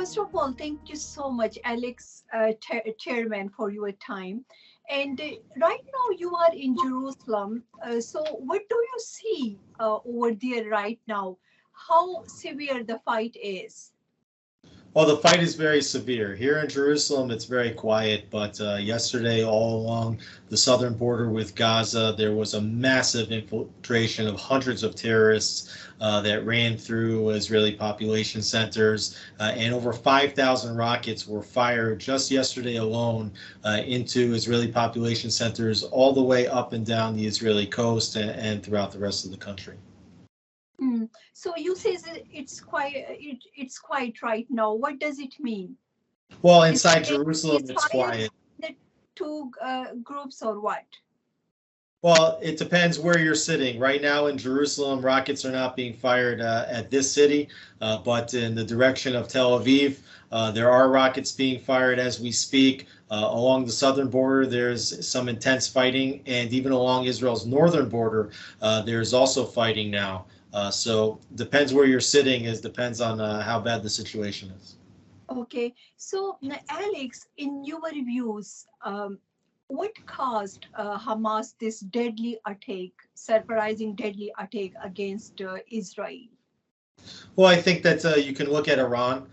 first of all, thank you so much, Alex Chairman, for your time. And right now you are in Jerusalem. So what do you see over there right now? How severe the fight is? Well, the fight is very severe. Here in Jerusalem, it's very quiet, but yesterday, all along the southern border with Gaza, there was a massive infiltration of hundreds of terrorists that ran through Israeli population centers, and over 5,000 rockets were fired just yesterday alone into Israeli population centers all the way up and down the Israeli coast and throughout the rest of the country. So you say that it's quiet right now. What does it mean? Well, Is inside there Jerusalem, any it's fires quiet. in the two groups or what? Well, it depends where you're sitting. Right now in Jerusalem, rockets are not being fired at this city, but in the direction of Tel Aviv, there are rockets being fired as we speak. Along the southern border, there's some intense fighting, and even along Israel's northern border, there's also fighting now. So depends where you're sitting, depends on how bad the situation is. Okay, so Alex, in your views, what caused Hamas this deadly attack, surprising deadly attack against Israel? Well, I think that you can look at Iran,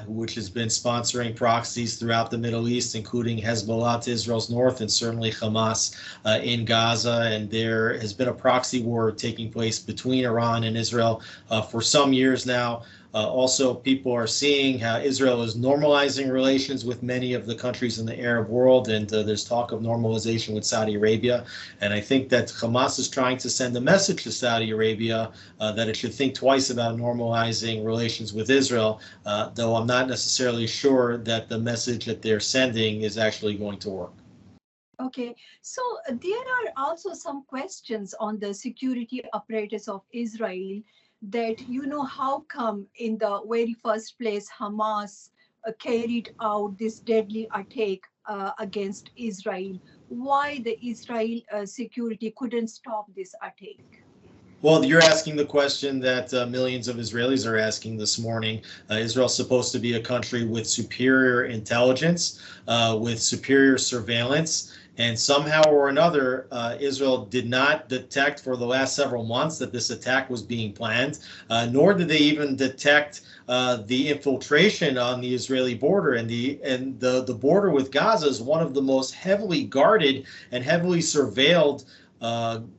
which has been sponsoring proxies throughout the Middle East, including Hezbollah to Israel's north and certainly Hamas in Gaza. And there has been a proxy war taking place between Iran and Israel for some years now. Also, people are seeing how Israel is normalizing relations with many of the countries in the Arab world, and there's talk of normalization with Saudi Arabia. And I think that Hamas is trying to send a message to Saudi Arabia that it should think twice about normalizing relations with Israel, though I'm not necessarily sure that the message that they're sending is actually going to work. Okay, so there are also some questions on the security apparatus of Israel that, how come in the very first place Hamas carried out this deadly attack against Israel? Why the Israel security couldn't stop this attack? Well, you're asking the question that millions of Israelis are asking this morning. Israel's supposed to be a country with superior intelligence, with superior surveillance, and somehow or another, Israel did not detect for the last several months that this attack was being planned, nor did they even detect the infiltration on the Israeli border. And the border with Gaza is one of the most heavily guarded and heavily surveilled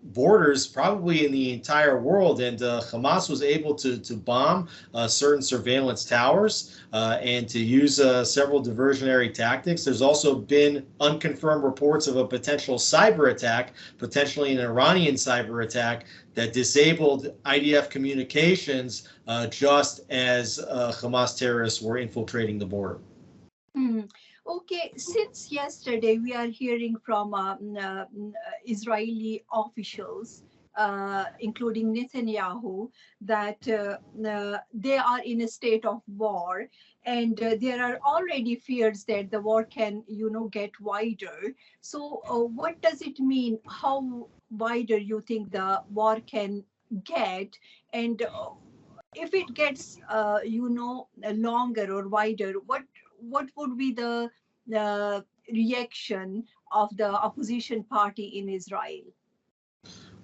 borders probably in the entire world, and Hamas was able to bomb certain surveillance towers and to use several diversionary tactics. There's also been unconfirmed reports of a potential cyber attack, potentially an Iranian cyber attack that disabled IDF communications just as Hamas terrorists were infiltrating the border. Okay, since yesterday we are hearing from Israeli officials, including Netanyahu, that they are in a state of war, and there are already fears that the war can, get wider. So, what does it mean? How wider you think the war can get, and if it gets, longer or wider, what would be the reaction of the opposition party in Israel?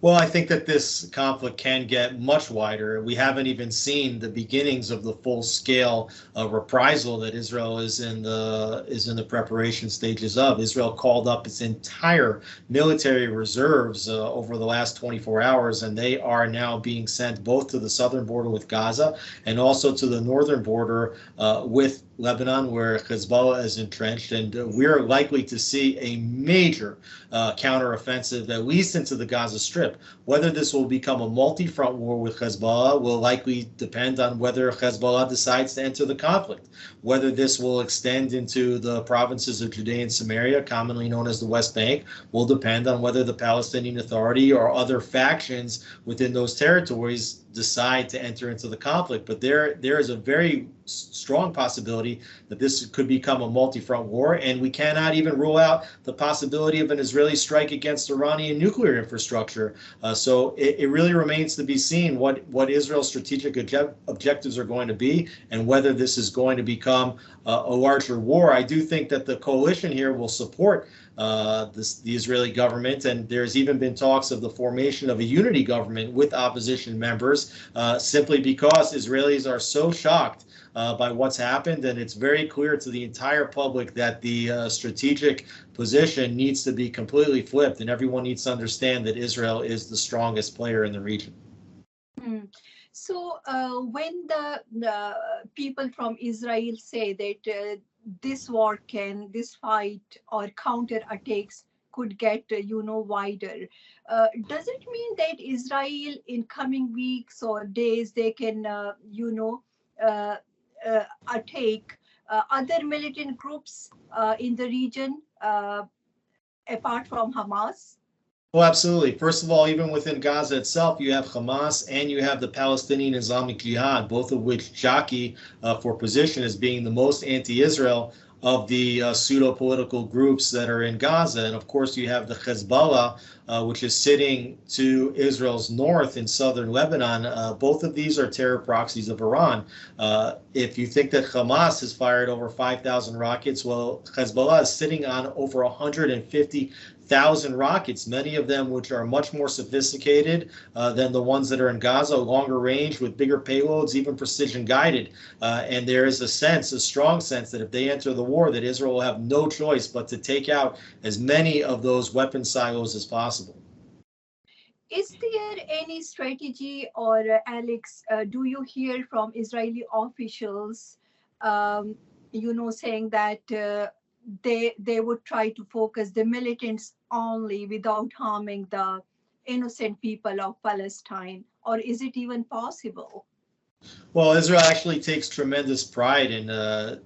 Well, I think that this conflict can get much wider. We haven't even seen the beginnings of the full-scale reprisal that Israel is in the preparation stages of. Israel called up its entire military reserves over the last 24 hours, and they are now being sent both to the southern border with Gaza and also to the northern border with Lebanon, where Hezbollah is entrenched, and we're likely to see a major counteroffensive, at least into the Gaza Strip. Whether this will become a multi-front war with Hezbollah will likely depend on whether Hezbollah decides to enter the conflict. Whether this will extend into the provinces of Judea and Samaria, commonly known as the West Bank, will depend on whether the Palestinian Authority or other factions within those territories decide to enter into the conflict. But there is a very strong possibility that this could become a multi-front war, and we cannot even rule out the possibility of an Israeli strike against Iranian nuclear infrastructure. So it really remains to be seen what Israel's strategic objectives are going to be, and whether this is going to become a larger war. I do think that the coalition here will support the Israeli government, and there's even been talks of the formation of a unity government with opposition members, simply because Israelis are so shocked by what's happened, and it's very clear to the entire public that the strategic position needs to be completely flipped, and everyone needs to understand that Israel is the strongest player in the region. So when the people from Israel say that this fight or counter attacks could get, wider, does it mean that Israel in coming weeks or days, they can, attack other militant groups in the region apart from Hamas? Well, absolutely. First of all, even within Gaza itself, you have Hamas and you have the Palestinian Islamic Jihad, both of which jockey for position as being the most anti-Israel of the pseudo-political groups that are in Gaza. And of course, you have the Hezbollah, which is sitting to Israel's north in southern Lebanon. Both of these are terror proxies of Iran. If you think that Hamas has fired over 5,000 rockets, well, Hezbollah is sitting on over 150,000 rockets, many of them which are much more sophisticated than the ones that are in Gaza, longer range with bigger payloads, even precision guided. And there is a strong sense that if they enter the war, that Israel will have no choice but to take out as many of those weapon silos as possible. Is there any strategy, or Alex, do you hear from Israeli officials, saying that they would try to focus the militants only without harming the innocent people of Palestine, or is it even possible? Well, Israel actually takes tremendous pride in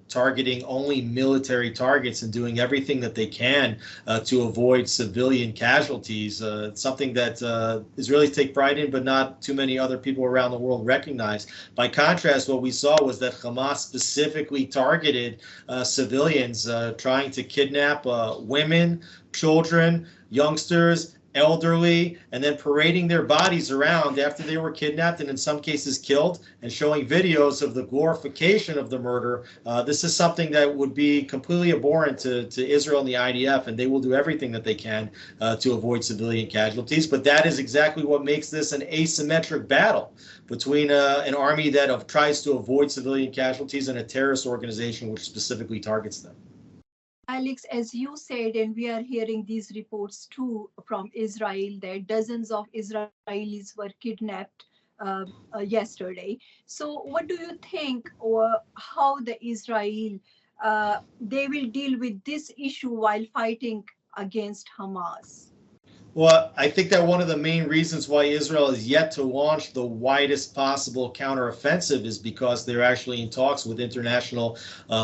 targeting only military targets and doing everything that they can to avoid civilian casualties. It's something that Israelis take pride in, but not too many other people around the world recognize. By contrast, what we saw was that Hamas specifically targeted civilians, trying to kidnap women, children, youngsters, elderly, and then parading their bodies around after they were kidnapped and in some cases killed, and showing videos of the glorification of the murder. This is something that would be completely abhorrent to Israel and the IDF, and they will do everything that they can to avoid civilian casualties. But that is exactly what makes this an asymmetric battle between an army that tries to avoid civilian casualties and a terrorist organization which specifically targets them. Alex, as you said, and we are hearing these reports too from Israel, that dozens of Israelis were kidnapped yesterday. So what do you think, or how the Israel, they will deal with this issue while fighting against Hamas? Well, I think that one of the main reasons why Israel is yet to launch the widest possible counteroffensive is because they're actually in talks with international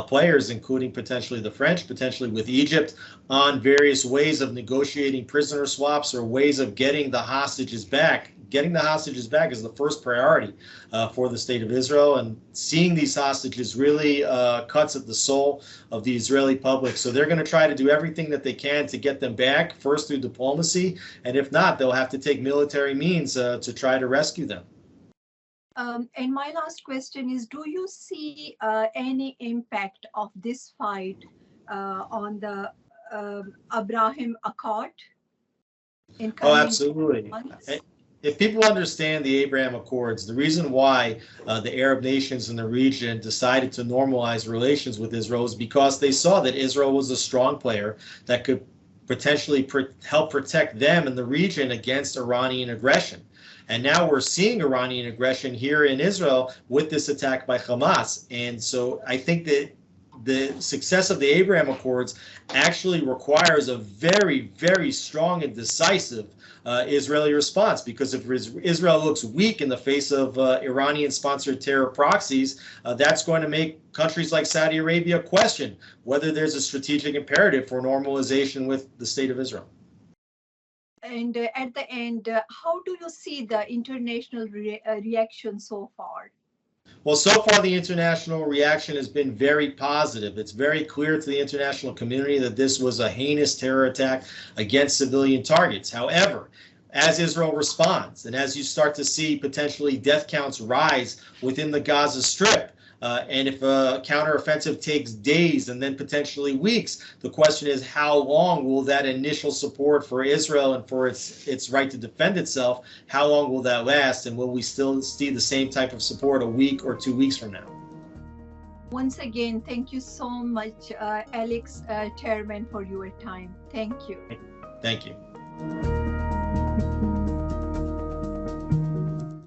players, including potentially the French, potentially with Egypt, on various ways of negotiating prisoner swaps or ways of getting the hostages back. Getting the hostages back is the first priority for the state of Israel, and seeing these hostages really cuts at the soul of the Israeli public. So they're going to try to do everything that they can to get them back, first through diplomacy, and if not, they'll have to take military means to try to rescue them. And my last question is, do you see any impact of this fight on the Abraham Accord? Oh, absolutely. If people understand the Abraham Accords, the reason why the Arab nations in the region decided to normalize relations with Israel is because they saw that Israel was a strong player that could potentially help protect them in the region against Iranian aggression. And now we're seeing Iranian aggression here in Israel with this attack by Hamas. And so I think that the success of the Abraham Accords actually requires a very, very strong and decisive Israeli response, because if Israel looks weak in the face of Iranian-sponsored terror proxies, that's going to make countries like Saudi Arabia question whether there's a strategic imperative for normalization with the state of Israel. and at the end, how do you see the international reaction so far? Well, so far the international reaction has been very positive. It's very clear to the international community that this was a heinous terror attack against civilian targets. However, as Israel responds and as you start to see potentially death counts rise within the Gaza Strip, and if a counteroffensive takes days and then potentially weeks, the question is how long will that initial support for Israel and for its right to defend itself, how long will that last? And will we still see the same type of support a week or 2 weeks from now? Once again, thank you so much, Alex Traiman, for your time. Thank you. Thank you.